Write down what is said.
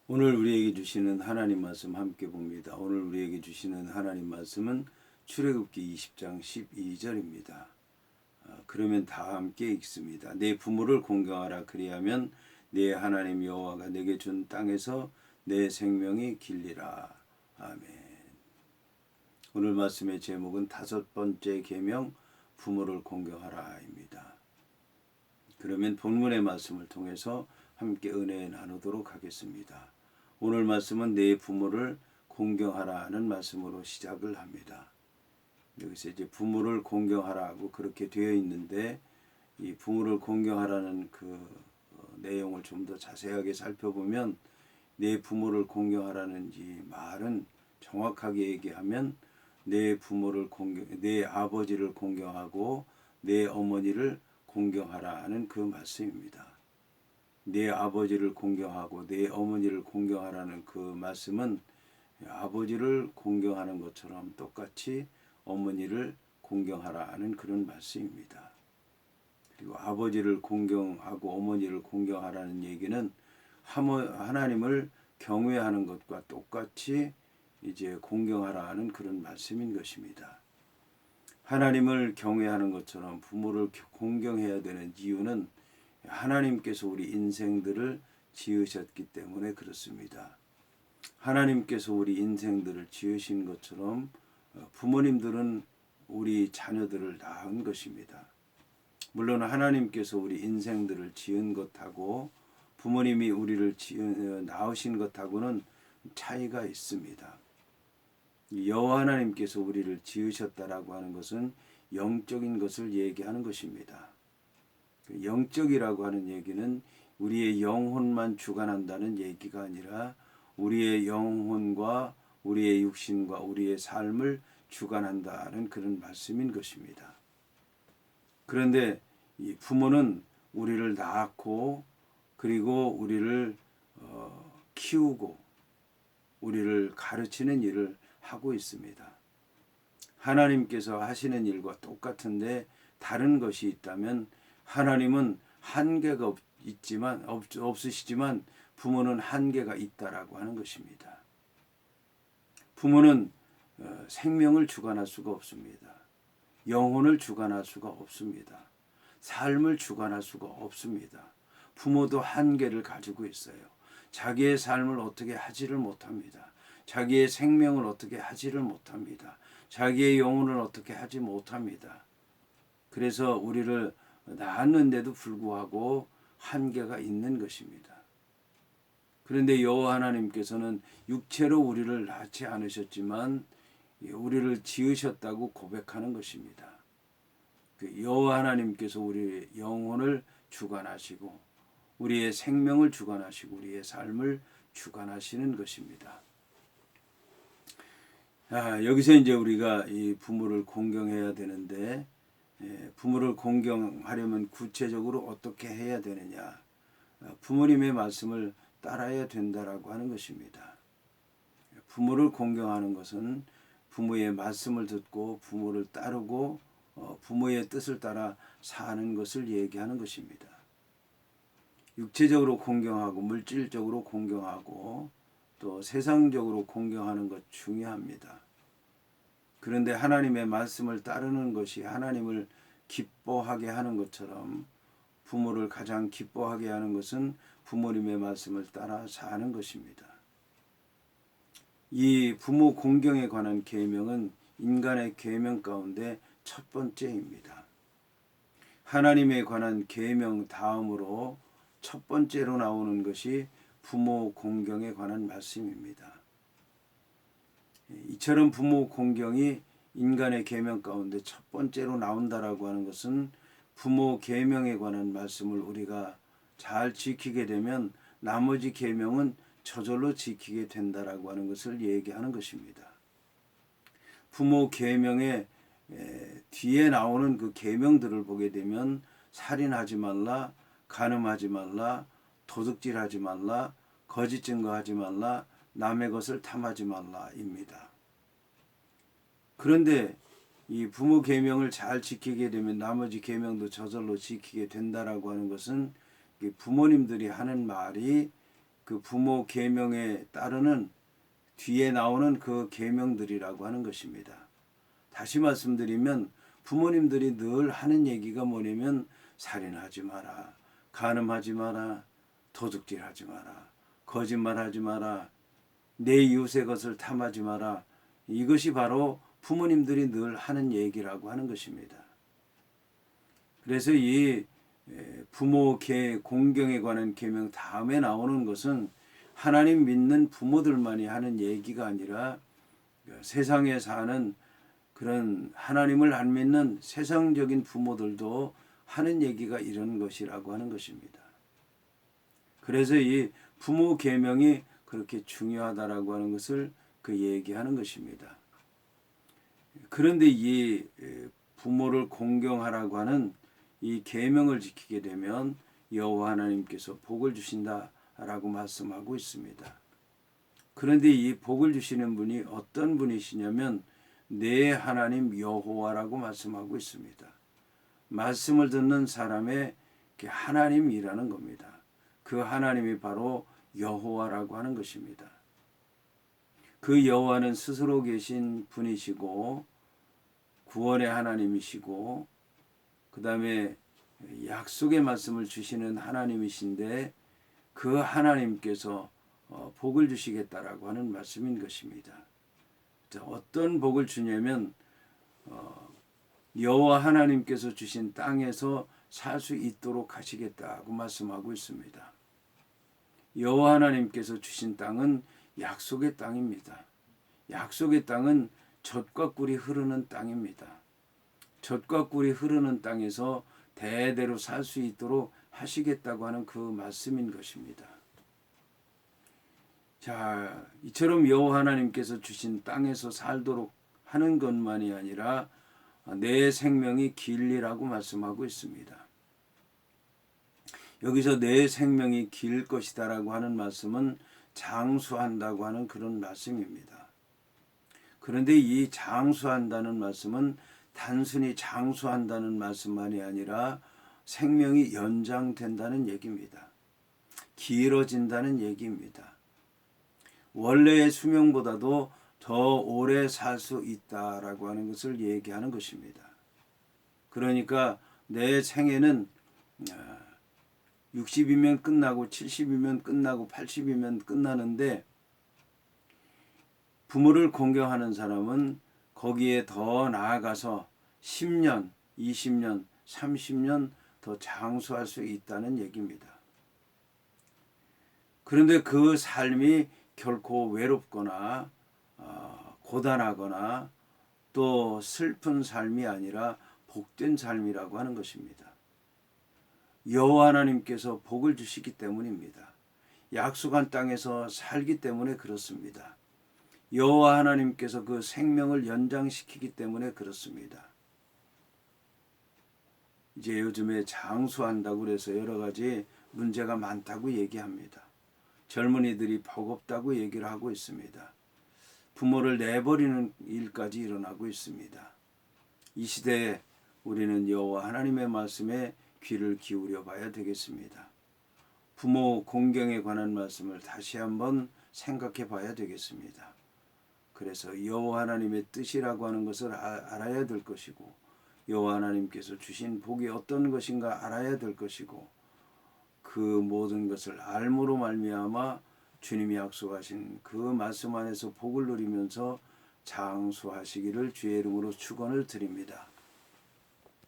오늘 우리에게 주시는 하나님 말씀 함께 봅니다. 오늘 우리에게 주시는 하나님 말씀은 출애굽기 20장 12절입니다. 그러면 다 함께 읽습니다. 내 부모를 공경하라. 그리하면 내 하나님 여호와가 내게 준 땅에서 내 생명이 길리라. 아멘. 오늘 말씀의 제목은 다섯 번째 계명 부모를 공경하라입니다. 그러면 본문의 말씀을 통해서 함께 은혜 나누도록 하겠습니다. 오늘 말씀은 내 부모를 공경하라는 말씀으로 시작을 합니다. 여기서 이제 부모를 공경하라고 그렇게 되어 있는데 이 부모를 공경하라는 그 내용을 좀 더 자세하게 살펴보면 내 부모를 공경하라는 이 말은 정확하게 얘기하면 내 부모를 내 아버지를 공경하고 내 어머니를 공경하라는 그 말씀입니다. 내 아버지를 공경하고 내 어머니를 공경하라는 그 말씀은 아버지를 공경하는 것처럼 똑같이 어머니를 공경하라는 그런 말씀입니다. 그리고 아버지를 공경하고 어머니를 공경하라는 얘기는 하나님을 경외하는 것과 똑같이 이제 공경하라는 그런 말씀인 것입니다. 하나님을 경외하는 것처럼 부모를 공경해야 되는 이유는 하나님께서 우리 인생들을 지으셨기 때문에 그렇습니다. 하나님께서 우리 인생들을 지으신 것처럼 부모님들은 우리 자녀들을 낳은 것입니다. 물론 하나님께서 우리 인생들을 지은 것하고 부모님이 우리를 낳으신 것하고는 차이가 있습니다. 여호와 하나님께서 우리를 지으셨다라고 하는 것은 영적인 것을 얘기하는 것입니다. 영적이라고 하는 얘기는 우리의 영혼만 주관한다는 얘기가 아니라 우리의 영혼과 우리의 육신과 우리의 삶을 주관한다는 그런 말씀인 것입니다. 그런데 이 부모는 우리를 낳고 그리고 우리를 키우고 우리를 가르치는 일을 하고 있습니다. 하나님께서 하시는 일과 똑같은데 다른 것이 있다면 하나님은 한계가 없으시지만 부모는 한계가 있다라고 하는 것입니다. 부모는 생명을 주관할 수가 없습니다. 영혼을 주관할 수가 없습니다. 삶을 주관할 수가 없습니다. 부모도 한계를 가지고 있어요. 자기의 삶을 어떻게 하지를 못합니다. 자기의 생명을 어떻게 하지를 못합니다. 자기의 영혼을 어떻게 하지 못합니다. 그래서 우리를 낳았는데도 불구하고 한계가 있는 것입니다. 그런데 여호와 하나님께서는 육체로 우리를 낳지 않으셨지만 우리를 지으셨다고 고백하는 것입니다. 여호와 하나님께서 우리의 영혼을 주관하시고 우리의 생명을 주관하시고 우리의 삶을 주관하시는 것입니다. 여기서 이제 우리가 이 부모를 공경해야 되는데 부모를 공경하려면 구체적으로 어떻게 해야 되느냐? 부모님의 말씀을 따라야 된다라고 하는 것입니다. 부모를 공경하는 것은 부모의 말씀을 듣고 부모를 따르고 부모의 뜻을 따라 사는 것을 얘기하는 것입니다. 육체적으로 공경하고 물질적으로 공경하고 또 세상적으로 공경하는 것 중요합니다. 그런데 하나님의 말씀을 따르는 것이 하나님을 기뻐하게 하는 것처럼 부모를 가장 기뻐하게 하는 것은 부모님의 말씀을 따라 사는 것입니다. 이 부모 공경에 관한 계명은 인간의 계명 가운데 첫 번째입니다. 하나님에 관한 계명 다음으로 첫 번째로 나오는 것이 부모 공경에 관한 말씀입니다. 이처럼 부모 공경이 인간의 계명 가운데 첫 번째로 나온다라고 하는 것은 부모 계명에 관한 말씀을 우리가 잘 지키게 되면 나머지 계명은 저절로 지키게 된다라고 하는 것을 얘기하는 것입니다. 부모 계명의 뒤에 나오는 그 계명들을 보게 되면 살인하지 말라, 간음하지 말라, 도둑질하지 말라, 거짓 증거하지 말라, 남의 것을 탐하지 말라입니다. 그런데 이 부모 계명을 잘 지키게 되면 나머지 계명도 저절로 지키게 된다라고 하는 것은 부모님들이 하는 말이 그 부모 계명에 따르는 뒤에 나오는 그 계명들이라고 하는 것입니다. 다시 말씀드리면 부모님들이 늘 하는 얘기가 뭐냐면 살인하지 마라, 간음하지 마라, 도둑질하지 마라, 거짓말하지 마라, 내 이웃의 것을 탐하지 마라. 이것이 바로 부모님들이 늘 하는 얘기라고 하는 것입니다. 그래서 이 부모 공경에 관한 계명 다음에 나오는 것은 하나님 믿는 부모들만이 하는 얘기가 아니라 세상에 사는 그런 하나님을 안 믿는 세상적인 부모들도 하는 얘기가 이런 것이라고 하는 것입니다. 그래서 이 부모 계명이 그렇게 중요하다라고 하는 것을 그 얘기하는 것입니다. 그런데 이 부모를 공경하라고 하는 이 계명을 지키게 되면 여호와 하나님께서 복을 주신다라고 말씀하고 있습니다. 그런데 이 복을 주시는 분이 어떤 분이시냐면 내 하나님 여호와라고 말씀하고 있습니다. 말씀을 듣는 사람의 하나님이라는 겁니다. 그 하나님이 바로 여호와라고 하는 것입니다. 그 여호와는 스스로 계신 분이시고 구원의 하나님이시고 그 다음에 약속의 말씀을 주시는 하나님이신데 그 하나님께서 복을 주시겠다라고 하는 말씀인 것입니다. 어떤 복을 주냐면 여호와 하나님께서 주신 땅에서 살 수 있도록 하시겠다고 말씀하고 있습니다. 여호와 하나님께서 주신 땅은 약속의 땅입니다. 약속의 땅은 젖과 꿀이 흐르는 땅입니다. 젖과 꿀이 흐르는 땅에서 대대로 살 수 있도록 하시겠다고 하는 그 말씀인 것입니다. 자, 이처럼 여호와 하나님께서 주신 땅에서 살도록 하는 것만이 아니라 내 생명이 길리라고 말씀하고 있습니다. 여기서 내 생명이 길 것이다라고 하는 말씀은 장수한다고 하는 그런 말씀입니다. 그런데 이 장수한다는 말씀은 단순히 장수한다는 말씀만이 아니라 생명이 연장된다는 얘기입니다. 길어진다는 얘기입니다. 원래의 수명보다도 더 오래 살 수 있다라고 하는 것을 얘기하는 것입니다. 그러니까 내 생애는 60이면 끝나고 70이면 끝나고 80이면 끝나는데 부모를 공경하는 사람은 거기에 더 나아가서 10년, 20년, 30년 더 장수할 수 있다는 얘기입니다. 그런데 그 삶이 결코 외롭거나 고단하거나 또 슬픈 삶이 아니라 복된 삶이라고 하는 것입니다. 여호와 하나님께서 복을 주시기 때문입니다. 약속한 땅에서 살기 때문에 그렇습니다. 여호와 하나님께서 그 생명을 연장시키기 때문에 그렇습니다. 이제 요즘에 장수한다고 그래서 여러 가지 문제가 많다고 얘기합니다. 젊은이들이 버겁다고 얘기를 하고 있습니다. 부모를 내버리는 일까지 일어나고 있습니다. 이 시대에 우리는 여호와 하나님의 말씀에 귀를 기울여 봐야 되겠습니다. 부모 공경에 관한 말씀을 다시 한번 생각해 봐야 되겠습니다. 그래서 여호와 하나님의 뜻이라고 하는 것을 알아야 될 것이고 여호와 하나님께서 주신 복이 어떤 것인가 알아야 될 것이고 그 모든 것을 알므로 말미암아 주님이 약속하신 그 말씀 안에서 복을 누리면서 장수하시기를 주의 이름으로 축원을 드립니다.